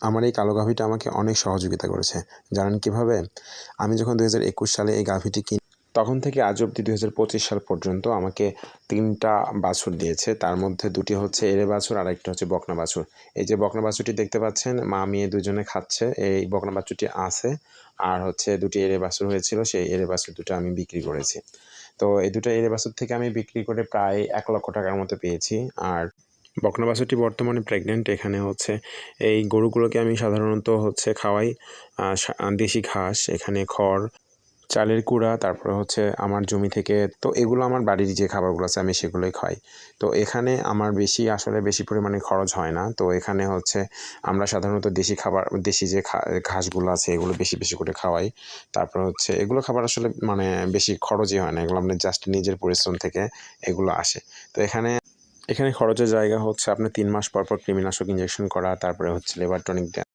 আমার এই কালো গাভীটা আমাকে অনেক সহযোগিতা করেছে। জানেন কীভাবে? আমি যখন ২০২১ সালে এই গাভীটি কিনি, তখন থেকে আজ অবধি ২০২৫ সাল পর্যন্ত আমাকে ৩টা বাছুর দিয়েছে। তার মধ্যে ২টি হচ্ছে এঁড়ে বাছুর আর একটা হচ্ছে বকনা বাছুর। এই যে বকনা বাছুরটি দেখতে পাচ্ছেন, মা মেয়ে দুজনে খাচ্ছে। এই বকনা বাছুরটি আছে। আর হচ্ছে ২টি এঁড়ে বাছুর হয়েছিল, সেই এঁড়ে বাছুর দুটো আমি বিক্রি করেছি। তো এই ২টা এঁড়ে বাছুর থেকে আমি বিক্রি করে প্রায় ১,০০,০০০ টাকার মতো পেয়েছি। আর বকনা বাছুরটি বর্তমানে প্রেগনেন্ট। এখানে হচ্ছে এই গরুগুলোকে আমি সাধারণত হচ্ছে খাওয়াই দেশি ঘাস, এখানে খড়, চালের কুড়া, তারপরে হচ্ছে আমার জমি থেকে, তো এগুলো আমার বাড়ির যে খাবারগুলো আছে আমি সেগুলোই খাই। তো এখানে আমার আসলে বেশি পরিমাণে খরচ হয় না। তো এখানে হচ্ছে আমরা সাধারণত দেশি খাবার, দেশি যে ঘাসগুলো আছে এগুলো বেশি বেশি করে খাওয়াই। তারপরে হচ্ছে এগুলো খাবার আসলে মানে বেশি খরচই হয় না, এগুলো আপনার জাস্ট নিজের পরিশ্রম থেকে এগুলো আসে। তো এখানে খরচের জায়গা হচ্ছে আপনার ৩ মাস পর পর কৃমিনাশক ইঞ্জেকশন করা, তারপরে হচ্ছে লেবার টনিক দেওয়া।